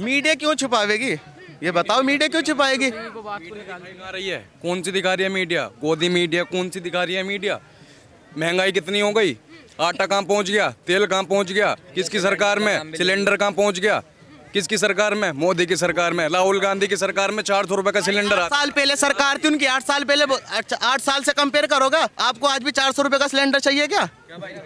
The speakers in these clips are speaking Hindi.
मीडिया क्यों छुपावेगी? ये बताओ, मीडिया क्यों छुपाएगी? दिखा रही है, कौन सी दिखा रही है मीडिया? गोदी मीडिया कौन सी दिखा रही है मीडिया? महंगाई कितनी हो गई, आटा कहाँ पहुंच गया, तेल कहाँ पहुंच गया, किसकी सरकार में? सिलेंडर कहाँ पहुंच गया, किसकी सरकार में? मोदी की सरकार में। राहुल गांधी की सरकार में 400 रुपए का सिलेंडर 8 साल पहले सरकार थी उनकी, 8 साल पहले 8 साल से कंपेयर करोगा? आपको आज भी 400 रुपए का सिलेंडर चाहिए क्या?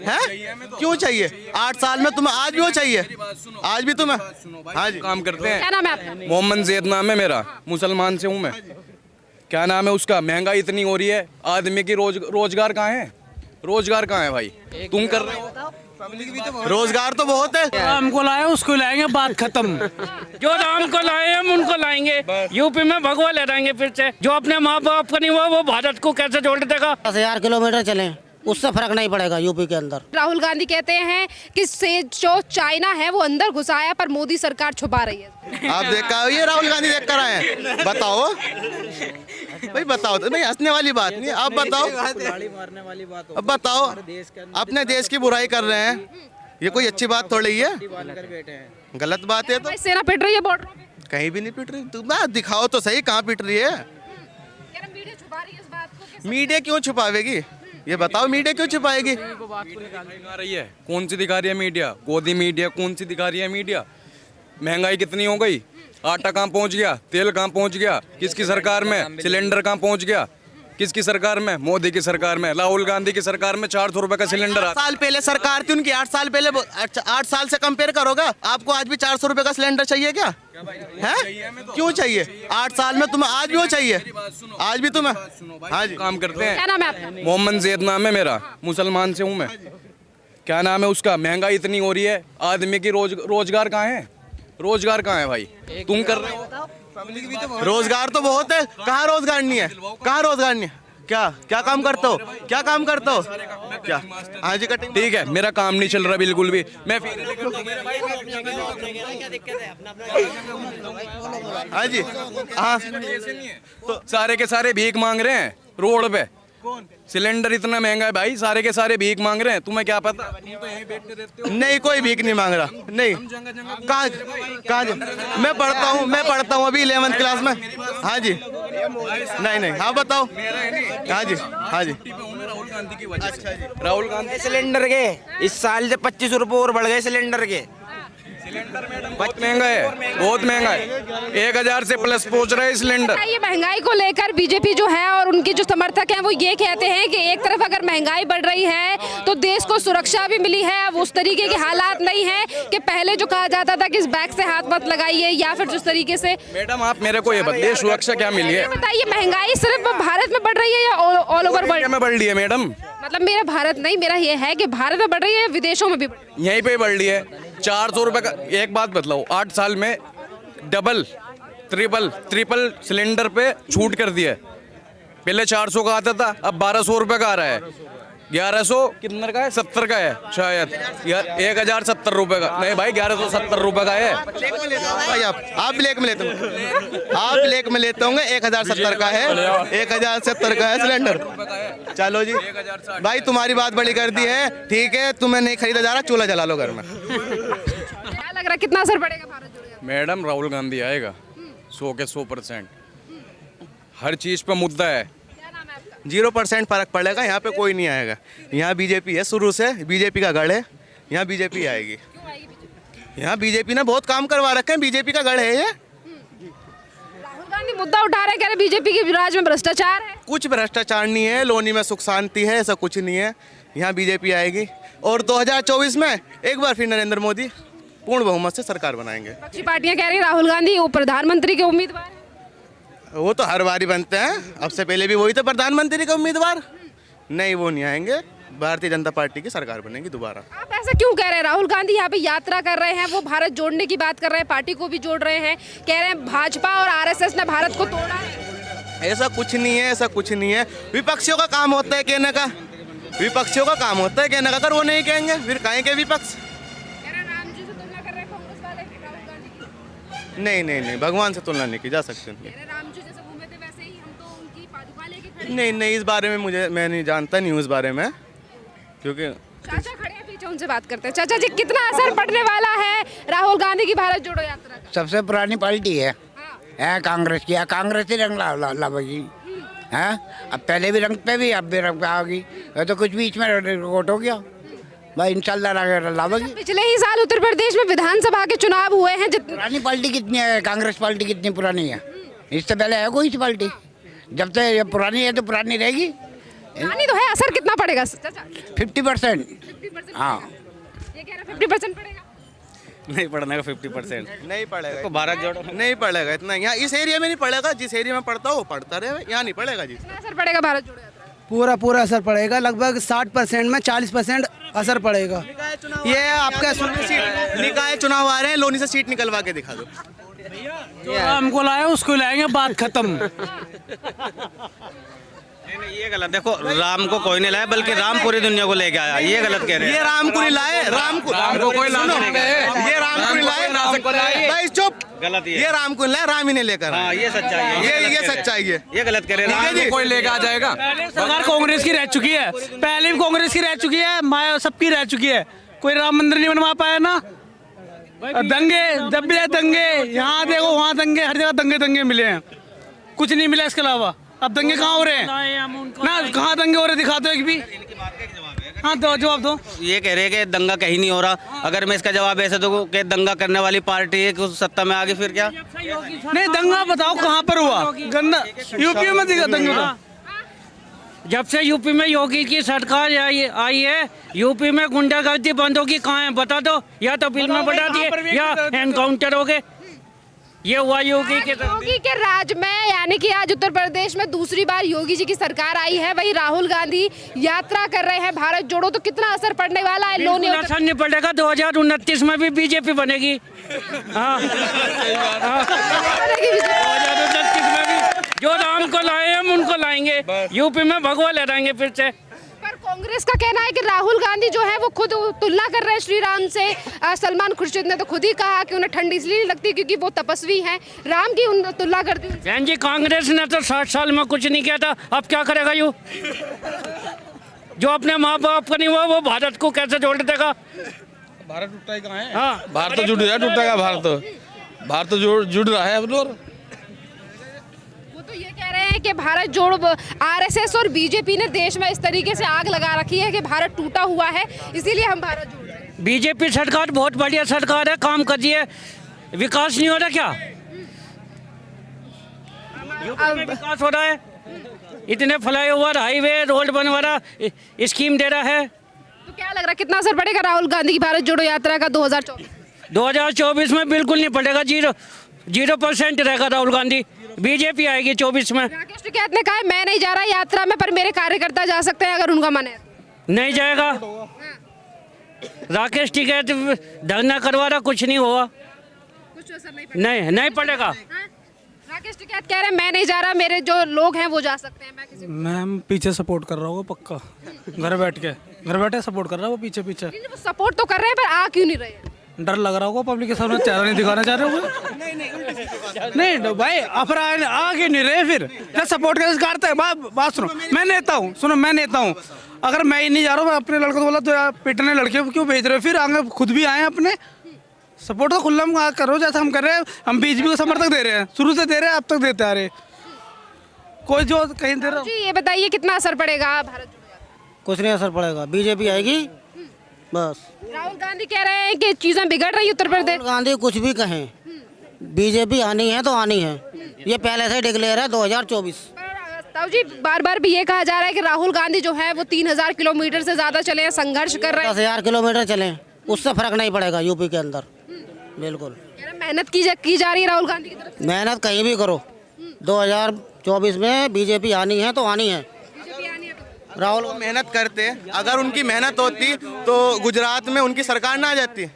है क्यों चाहिए? 8 साल में तुम्हें आज भी वो चाहिए? आज भी तुम्हें? हाँ जी। काम करते हैं। क्या नाम है आपका? मोहम्मद जैद नाम है मेरा, मुसलमान से हूँ मैं। क्या नाम है उसका? महंगाई इतनी हो रही है, आदमी की रोजगार कहाँ है? रोजगार कहाँ है भाई? तुम कर रहे हो? रोजगार तो बहुत है। राम को लाए उसको लाएंगे, बात खत्म। जो राम को लाए हम उनको लाएंगे। यूपी में भगवा लहराएंगे फिर से। जो अपने माँ बाप का नहीं हुआ वो भारत को कैसे जोड़ देगा? 10,000 किलोमीटर चले उससे फर्क नहीं पड़ेगा यूपी के अंदर। राहुल गांधी कहते हैं कि से जो चाइना है वो अंदर घुसा है पर मोदी सरकार छुपा रही है। आप देखा ये राहुल गांधी देख कर आए हैं? बताओ भाई, बताओ तो भाई, हंसने वाली बात नहीं। आप बताओ, मारने वाली बात अब बताओ, अपने देश की बुराई कर रहे हैं, ये कोई अच्छी बात थोड़ी है? गलत बात है। तो भाई सेना पिट रही है बॉर्डर पे। कहीं भी नहीं पिट रही। तुम दिखाओ तो सही, कहाँ पिट रही है? मीडिया छुपा रही है इस बात को। मीडिया क्यों छुपावेगी? ये बताओ, मीडिया क्यों छुपाएगी? दिखा रही है, कौन सी दिखा रही है मीडिया? गोदी मीडिया कौन सी दिखा रही है मीडिया? महंगाई कितनी हो गई, आटा कहाँ पहुंच गया, तेल कहाँ पहुंच गया, किसकी सरकार में? सिलेंडर कहाँ पहुंच गया, किसकी सरकार में? मोदी की सरकार में। राहुल गांधी की सरकार में 400 रुपए का सिलेंडर 8 साल पहले सरकार थी उनकी, 8 साल पहले 8 साल से कंपेयर करोगा? आपको आज भी 400 रुपए का सिलेंडर चाहिए क्या? है क्यों चाहिए? 8 साल में तुम्हें आज भी वो चाहिए? आज भी तुम्हें? हाँ जी। काम करते हैं। क्या नाम है आपका? मोहम्मद जैद नाम है मेरा, मुसलमान से हूँ मैं। क्या नाम है उसका? महंगाई इतनी हो रही है, आदमी की रोजगार कहाँ है? रोजगार कहाँ है भाई? तुम कर रहे हो? रोजगार तो बहुत है, कहाँ रोजगार नहीं है? कहाँ रोजगार नहीं है? क्या क्या काम करते हो? क्या काम करते हो? क्या? हाँ जी, कटिंग। ठीक है, मेरा काम नहीं चल रहा बिल्कुल भी। मैं हाँ जी। हाँ तो सारे के सारे भीख मांग रहे हैं रोड पे। सिलेंडर इतना महंगा है भाई, सारे के सारे भीख मांग रहे हैं। तुम्हें क्या पता? नहीं, कोई भीख नहीं मांग रहा। नहीं, कहाँ कहाँ? मैं पढ़ता हूँ अभी 11th क्लास में। हाँ जी। नहीं नहीं, हाँ बताओ। हाँ जी, हाँ जी। अच्छा जी, राहुल गांधी। सिलेंडर के इस साल से 25 रुपए और बढ़ गए सिलेंडर के। बहुत महंगा है, बहुत महंगा है। 1000 से प्लस पहुंच रहा है सिलेंडर। ये महंगाई को लेकर बीजेपी जो है और उनके जो समर्थक हैं वो ये कहते हैं कि एक तरफ अगर महंगाई बढ़ रही है तो देश को सुरक्षा भी मिली है। अब उस तरीके के हालात नहीं है कि पहले जो कहा जाता था कि इस बैग से हाथ मत लगाइए या फिर जिस तरीके से। मैडम आप मेरे को ये बताइए, सुरक्षा क्या मिली है? बताइए, महंगाई सिर्फ भारत में बढ़ रही है या ऑल ओवर वर्ल्ड में बढ़ रही है मैडम? मतलब मेरा भारत नहीं, मेरा ये है कि भारत में बढ़ रही है, विदेशों में भी बढ़ रही है। यहीं पे बढ़ रही है। 400 रुपए का। एक बात बतलाओ, 8 साल में डबल ट्रिपल सिलेंडर पे छूट कर दिया है। पहले 400 का आता था, अब 1200 रुपए का आ रहा है। 1100 कितने का है? 70 का है शायद। 1070 रुपए का नहीं भाई, 1170 रुपए का है भाई। आप ब्लैक में लेते होंगे, आप ब्लैक में लेते होंगे। 1070 का है, 1070 का है सिलेंडर। चलो जी भाई, तुम्हारी बात बड़ी कर दी है। ठीक है, तुम्हें नहीं खरीदा जा रहा, चूल्हा जला लो घर में। क्या लग रहा है कितना असर पड़ेगा भारत जोड़ो यात्रा? मैडम राहुल गांधी आएगा 100 के 100%। हर चीज पे मुद्दा है। 0% फर्क पड़ेगा, यहाँ पे कोई नहीं आएगा। यहाँ बीजेपी है, शुरू से बीजेपी का गढ़ है, यहाँ बीजेपी आएगी। यहाँ बीजेपी ने बहुत काम करवा रखे हैं, बीजेपी का गढ़ है ये। राहुल गांधी मुद्दा उठा रहे, कह रहे बीजेपी के राज में भ्रष्टाचार है। कुछ भ्रष्टाचार नहीं है, लोनी में सुख शांति है, ऐसा कुछ नहीं है। यहाँ बीजेपी आएगी और 2024 में एक बार फिर नरेंद्र मोदी पूर्ण बहुमत से सरकार बनाएंगे। विपक्षी पार्टियां कह रही हैं राहुल गांधी वो प्रधानमंत्री के उम्मीदवार हैं। वो तो हर बार ही बनते हैं, अब से पहले भी वही तो प्रधानमंत्री के उम्मीदवार। नहीं, वो नहीं आएंगे। भारतीय जनता पार्टी की सरकार बनेगी दोबारा। आप ऐसा क्यों कह रहे हैं? राहुल गांधी यहाँ पे यात्रा कर रहे हैं, वो भारत जोड़ने की बात कर रहे हैं, पार्टी को भी जोड़ रहे हैं, कह रहे हैं भाजपा और आरएसएस ने भारत को तोड़ा है। ऐसा कुछ नहीं है, ऐसा कुछ नहीं है। विपक्षियों का काम होता है कहने का, विपक्षियों का काम होता है कहने का। अगर वो नहीं कहेंगे फिर कहेंगे विपक्ष। राम जी से तुलना कर रहे हैं कांग्रेस वाले राहुल गांधी की। नहीं नहीं नहीं, भगवान से तुलना नहीं की जा सकती उनकी। राम जी जैसे घूमे थे वैसे ही हम तो उनकी पादुका लेके खड़े। नहीं नहीं, इस बारे में मैं नहीं जानता न्यूज़ बारे में, क्योंकि चाचा खड़े हैं पीछे, उनसे बात करते हैं। चाचा जी, कितना असर पड़ने वाला है राहुल गांधी की भारत जोड़ो यात्रा का? सबसे पुरानी पार्टी है कांग्रेस की। कांग्रेस ही रंग लावेगी है। अब पहले भी रंग पे भी, अब भी रंग पे आओगी। ये तो कुछ बीच में वोट हो गया भाई, इंशाल्लाह लावेगी। पिछले ही साल उत्तर प्रदेश में विधानसभा के चुनाव हुए हैं। पुरानी पार्टी कितनी है? कांग्रेस पार्टी कितनी पुरानी है? इससे पहले है कोई सी पार्टी? जब से ये पुरानी है तो पुरानी रहेगी। पुरानी तो है, असर कितना पड़ेगा चाचा? 50%। 50%। हाँ, ये कह रहे 50% पड़ेगा। नहीं पढ़ने का 50%। नहीं पड़ेगा तो भारत जोड़ो नहीं पड़ेगा इतना। यहाँ इस एरिया में नहीं पड़ेगा, जिस एरिया में पड़ता हो वो पड़ता रहे, यहाँ नहीं पड़ेगा जी। कितना असर पड़ेगा भारत जोड़ो यात्रा? पूरा असर पड़ेगा। लगभग 60% में 40% असर पड़ेगा। ये आपका निकाय चुनाव आ रहे हैं, लोनी से सीट निकलवा के दिखा दो। जो राम को लाए उसको लाएंगे, बात खत्म। नहीं, ये गलत। देखो, राम को कोई नहीं लाया, बल्कि राम पूरी दुनिया को लेके आया। ये गलत कह रहे हैं। ये राम को नहीं लाए, राम को कोई लाना नहीं है। ये राम को नहीं लाए भाई, चुप। गलत ये राम को नहीं लाया, राम ही ने लेकर आया। हाँ, ये सच्चाई है। ये सच्चाई है। ये गलत कह रहे हैं। ठीक है राम जी। को कोई लेके आ जाएगा। पहले सरकार कांग्रेस की रह चुकी है, पहले भी कांग्रेस की रह चुकी है, माया सबकी रह चुकी है। कोई राम मंदिर नहीं बनवा पाया ना। दंगे जब भी दंगे, यहाँ देखो वहाँ दंगे, हर जगह दंगे मिले हैं, कुछ नहीं मिला इसके अलावा। अब दंगे कहाँ हो रहे हैं ना? कहाँ दंगे हो रहे दिखा दो एक भी। हाँ दो जवाब दो। ये कह रहे हैं कि दंगा कहीं नहीं हो रहा। अगर मैं इसका जवाब ऐसे दूं कि दंगा करने वाली पार्टी है कि उस सत्ता में आ गई, फिर क्या? नहीं, दंगा बताओ कहाँ पर हुआ? गंदा यूपी में दिखा दंगा। जब से यूपी में योगी की सरकार आई है, यूपी में गुंडागर्दी बंद होगी। कहाँ है बता दो। या तो बिल में बढ़ा दिए या एनकाउंटर हो गए। ये हुआ योगी के राज में, यानी कि आज उत्तर प्रदेश में दूसरी बार योगी जी की सरकार आई है। वही राहुल गांधी यात्रा कर रहे हैं भारत जोड़ो, तो कितना असर पड़ने वाला है? लोनी असर नहीं पड़ेगा। 2029 में भी बीजेपी बनेगी। हाँ, 2029 में भी जो राम को लाए हम उनको लाएंगे, यूपी में भगवा लहराएंगे फिर से। पर कांग्रेस का कहना है कि राहुल गांधी जो है वो खुद तुलना कर रहे हैं श्री राम से। सलमान खुर्शीद ने तो खुद ही कहा कि उन्हें ठंड इसलिए नहीं लगती क्योंकि वो तपस्वी हैं। राम की तुलना करती हूँ। बहन जी, कांग्रेस ने तो 60 साल में कुछ नहीं किया था, अब क्या करेगा यू? जो अपने माँ बाप का नहीं हुआ वो भारत को कैसे जोड़ देगा? भारत टूटा ही कहाँ है? हाँ, भारत तो जुड़ रहा है, टूटेगा भारत तो जुड़ रहा है। अब तो ये कह रहे हैं कि भारत जोड़ो, आरएसएस और बीजेपी ने देश में इस तरीके से आग लगा रखी है कि भारत टूटा हुआ है, इसीलिए हम भारत जोड़ रहे हैं। बीजेपी सरकार बहुत बढ़िया सरकार है, काम कर रही है। विकास नहीं हो रहा क्या? विकास हो रहा है, इतने फ्लाईओवर, हाईवे, रोड बनवा रहा, स्कीम दे रहा है। तो क्या लग रहा है कितना असर पड़ेगा राहुल गांधी की भारत जोड़ो यात्रा का 2024 में? बिल्कुल नहीं पड़ेगा। 0% रहेगा राहुल गांधी। बीजेपी आएगी 24 में। राकेश टिकैत ने कहा है मैं नहीं जा रहा यात्रा में, पर मेरे कार्यकर्ता जा सकते हैं अगर उनका मन है। नहीं जाएगा। राकेश टिकैत धरना करवा रहा, कुछ नहीं हुआ। कुछ असर नहीं पड़ेगा। नहीं पड़ेगा। राकेश टिकैत कह रहे हैं मैं नहीं जा रहा, मेरे जो लोग हैं वो जा सकते हैं। मैं पीछे सपोर्ट कर रहा हूँ पक्का। घर बैठे सपोर्ट कर रहा हूँ पीछे। वो सपोर्ट तो कर रहे हैं पर आ क्यों नहीं रहे हैं? डर लग रहा होगा, पब्लिक के सामने चेहरा नहीं दिखाना चाह रहे हो। नहीं भाई, अपराध आगे नहीं रहे फिर जब सपोर्ट करते हैं। बात सुनो, मैं नेता हूँ। अगर मैं ही नहीं जा रहा हूँ, मैं अपने लड़कों को बोला तो यार पिटने लड़के क्यों भेज रहे हो? फिर आगे खुद भी आए अपने सपोर्ट तो खुला करो, जैसा हम कर रहे हैं। हम बीजेपी को समर्थक दे रहे हैं, शुरू से दे रहे हैं, अब तक देते आ रहे। कोई जो कहीं दे रहा। जी ये बताइए कितना असर पड़ेगा भारत जोड़ो? कुछ नहीं असर पड़ेगा, बीजेपी आएगी बस। राहुल गांधी कह रहे हैं कि चीजें बिगड़ रही उत्तर प्रदेश। राहुल गांधी कुछ भी कहें, बीजेपी आनी है तो आनी है। ये पहले से डिक्लेयर है 2024। ताऊ जी बार बार भी ये कहा जा रहा है कि राहुल गांधी जो है वो 3000 किलोमीटर से ज्यादा चले हैं, संघर्ष कर रहे हैं। 10,000 किलोमीटर चले, उससे फर्क नहीं पड़ेगा यूपी के अंदर। बिल्कुल मेहनत की जा रही है राहुल गांधी की तरफ से। मेहनत कहीं भी करो, 2024 में बीजेपी आनी है तो आनी है। राहुल मेहनत करते, अगर उनकी मेहनत होती तो गुजरात में उनकी सरकार ना आ जाती।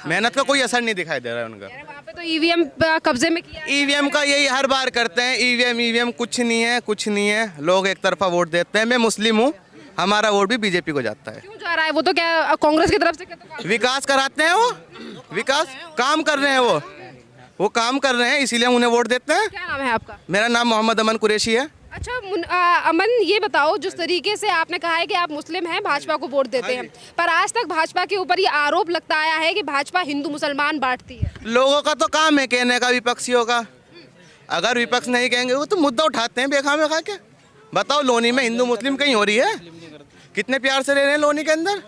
मेहनत का कोई असर नहीं दिखाई दे रहा है उनका। वहाँ पे तो ईवीएम कब्जे में किया। ईवीएम का यही हर बार करते हैं, ईवीएम कुछ नहीं है। लोग एक तरफा वोट देते हैं। मैं मुस्लिम हूँ, हमारा वोट भी बीजेपी को जाता है। क्यों जा रहा है? वो तो क्या कांग्रेस की तरफ से विकास कराते हैं, वो विकास काम कर रहे हैं, वो काम कर रहे हैं, इसीलिए हम उन्हें वोट देते हैं। क्या नाम है आपका? मेरा नाम मोहम्मद अमन कुरैशी है। अच्छा अमन, ये बताओ, जिस तरीके से आपने कहा है कि आप मुस्लिम हैं, भाजपा को वोट देते हैं, पर आज तक भाजपा के ऊपर ये आरोप लगता आया है कि भाजपा हिंदू मुसलमान बांटती है। लोगों का तो काम है कहने का, विपक्षियों का। अगर विपक्ष नहीं कहेंगे वो तो मुद्दा उठाते हैं बेखामे खा के। बताओ, लोनी में हिंदू मुस्लिम कहीं हो रही है? कितने प्यार से रह रहे हैं लोनी के अंदर।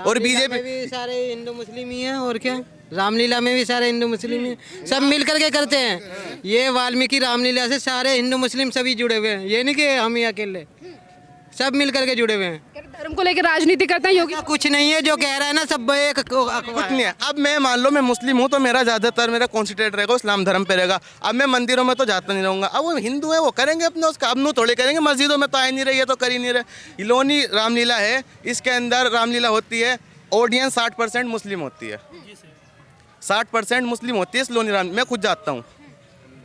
और बीजेपी भी सारे हिंदू मुस्लिम ही हैं, और क्या, रामलीला में भी सारे हिंदू मुस्लिम हैं, सब मिल करके करते हैं। ये वाल्मीकि रामलीला से सारे हिंदू मुस्लिम सभी जुड़े हुए हैं, ये नहीं कि हम ही अकेले, सब मिल करके जुड़े हुए हैं। धर्म को लेकर राजनीति करते हैं योगी। कुछ नहीं है जो कह रहा है ना, सब एक कुछ नहीं है। अब मैं मान लो मैं मुस्लिम हूँ तो मेरा ज़्यादातर मेरा कॉन्सेंट्रेट रहेगा इस्लाम धर्म पे रहेगा। अब मैं मंदिरों में तो जाता नहीं रहूँगा। अब वो हिंदू है, वो करेंगे अपने, उसका अब नू थोड़े करेंगे। मस्जिदों में तो आ नहीं रही है तो कर ही नहीं रहे। लोनी रामलीला है, इसके अंदर रामलीला होती है, ऑडियंस 60% मुस्लिम होती है, 60% मुस्लिम होती है इस लोनी राम। मैं खुद जाता हूँ,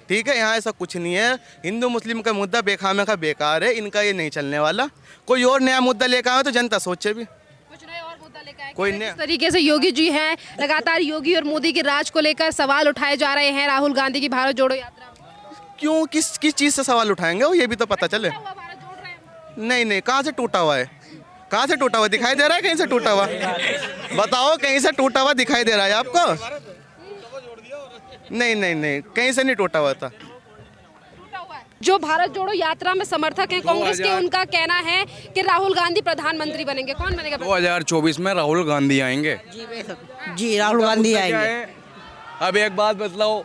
ठीक है। यहाँ ऐसा कुछ नहीं है। हिंदू मुस्लिम का मुद्दा बेखामे का बेकार है, इनका ये नहीं चलने वाला। कोई और नया मुद्दा लेकर आए तो जनता सोचे भी। कुछ नया और मुद्दा लेकर आए। कोई नया इस तरीके से योगी जी हैं, लगातार योगी और मोदी के राज को लेकर सवाल उठाए जा रहे हैं। राहुल गांधी की भारत जोड़ो यात्रा क्यों, किस चीज़ से सवाल उठाएंगे वो, ये भी तो पता चले। भारत जोड़ रहे हैं। नहीं नहीं, कहाँ से टूटा हुआ है? कहाँ से टूटा हुआ दिखाई दे रहा है? कहीं से टूटा हुआ बताओ, कहीं से टूटा हुआ दिखाई दे रहा है आपको? नहीं नहीं नहीं, कहीं से नहीं टूटा हुआ था। जो भारत जोड़ो यात्रा में समर्थक हैं कांग्रेस के, उनका कहना है कि राहुल गांधी प्रधानमंत्री बनेंगे। कौन बनेगा? 2024 में राहुल गांधी आएंगे। जी, राहुल गांधी आएंगे। अब एक बात बतलाओ,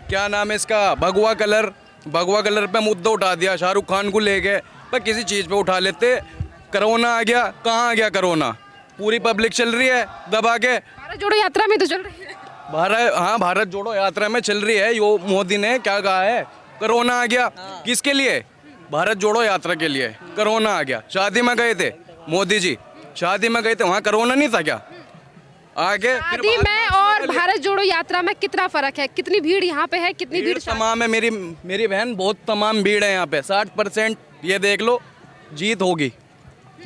क्या नाम है इसका, भगवा कलर पे मुद्दा उठा दिया शाहरुख खान को लेके। पर किसी चीज़ पे उठा लेते। कोरोना आ गया, कहाँ आ गया कोरोना? पूरी पब्लिक चल रही है दबा के। भारत जोड़ो यात्रा में तो चल रही है। भारत जोड़ो यात्रा में चल रही है। यो मोदी ने क्या कहा है? कोरोना आ गया, किसके लिए? भारत जोड़ो यात्रा के लिए। कोरोना आ गया, शादी में गए थे मोदी जी, शादी में गए थे, वहाँ कोरोना नहीं था क्या? आगे शादी में और भारत जोड़ो यात्रा में कितना फर्क है? कितनी भीड़ यहाँ पे है, कितनी भीड़ तमाम है। मेरी बहन, बहुत तमाम भीड़ है यहाँ पे। 60% ये देख लो, जीत होगी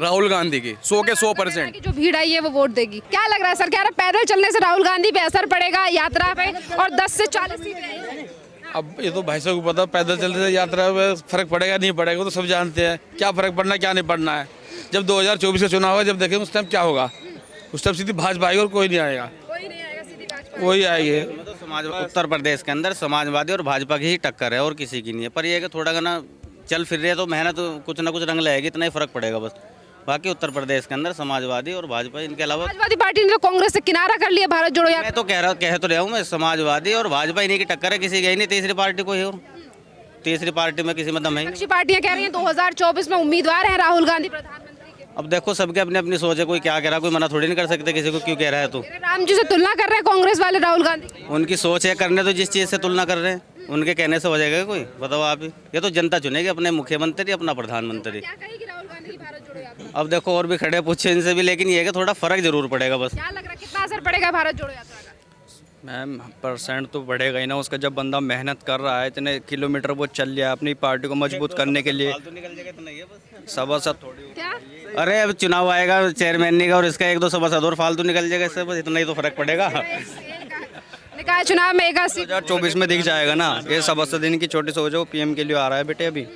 राहुल गांधी की, 100 के 100%। जो भीड़ आई है वो वोट देगी। क्या लग रहा है सर, क्या पैदल चलने से राहुल गांधी पे असर पड़ेगा यात्रा पे? और 10 से 40 सीटें। अब ये तो भाई साहब को पता, पैदल चलने से यात्रा में फर्क पड़ेगा नहीं पड़ेगा, तो सब जानते हैं क्या फर्क पड़ना है क्या नहीं पड़ना है। जब 2024 का चुनाव होगा, जब देखेंगे उस टाइम क्या होगा। उस टाइम सीधी भाजपा आएगी और कोई नहीं आएगा, वही आएगी। समाज उत्तर प्रदेश के अंदर समाजवादी और भाजपा की ही टक्कर है और किसी की नहीं है। पर ये है कि थोड़ा ना चल फिर रहे तो मेहनत कुछ ना कुछ रंग लाएगी, इतना ही फर्क पड़ेगा बस। बाकी उत्तर प्रदेश के अंदर समाजवादी और भाजपा, इनके अलावा समाजवादी पार्टी ने तो कांग्रेस से किनारा कर लिया भारत जोड़ो यात्रा। मैं तो कह तो रहा हूँ मैं, समाजवादी और भाजपा इन्हीं की टक्कर है, किसी की ही नहीं। तीसरी पार्टी कोई हो, तीसरी पार्टी में किसी में दम है। विपक्षी पार्टियां कह रही हैं 2024 में उम्मीदवार है राहुल गांधी प्रधानमंत्री के। अब देखो, सबके अपने अपनी सोच है, कोई क्या कह रहा है, कोई मना थोड़ी नहीं कर सकते किसी को, क्यों कह रहा है। तो राम जी से तुलना कर रहे हैं कांग्रेस वाले राहुल गांधी। उनकी सोच है करने, तो जिस चीज़ से तुलना कर रहे हैं उनके कहने से हो जाएगा कोई? बताओ आप ही। ये तो जनता चुनेगी अपने मुख्यमंत्री, अपना प्रधानमंत्री। क्या कहेगी राहुल गांधी की भारत जोड़ो यात्रा? अब देखो और भी खड़े पूछे इनसे भी, लेकिन ये है कि थोड़ा फर्क जरूर पड़ेगा बस। क्या लग रहा है, कितना असर पड़ेगा भारत जोड़ो यात्रा का? मैम % तो बढ़ेगा ही ना उसका। जब बंदा मेहनत कर रहा है, इतने किलोमीटर वो चल लिया अपनी पार्टी को मजबूत करने के लिए, सभासद थोड़ी। क्या? अरे अब चुनाव आएगा चेयरमैन का और इसका 1-2 सभासद और फालतू निकल जाएगा, इससे बस इतना ही तो फर्क पड़ेगा। निकाय चुनाव में 2024 में दिख जाएगा ना। ये सभासद इनकी छोटी सोच है, वो PM के लिए आ रहा है बेटे अभी।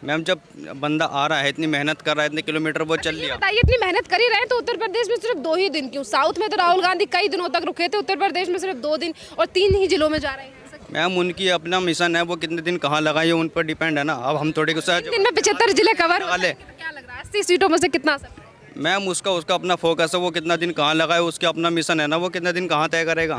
मैम जब बंदा आ रहा है, इतनी मेहनत कर रहा है, इतने किलोमीटर वो चल लिया। बताइए, इतनी मेहनत कर ही रहे हैं तो उत्तर प्रदेश में सिर्फ 2 ही दिन क्यों? साउथ में तो राहुल गांधी कई दिनों तक रुके थे, उत्तर प्रदेश में सिर्फ 2 दिन और 3 ही जिलों में जा रहे हैं। मैम उनकी अपना मिशन है, वो कितने दिन कहाँ लगाए उन पर डिपेंड है ना। अब हम थोड़ी कुछ दिन में 75 जिले कवर हो गए। क्या लग रहा है 80 सीटों में से कितना असर पड़ेगा? मैम उसका अपना फोकस है, वो कितना दिन कहाँ लगाए, उसका अपना मिशन है ना, वो कितना दिन कहाँ तय करेगा।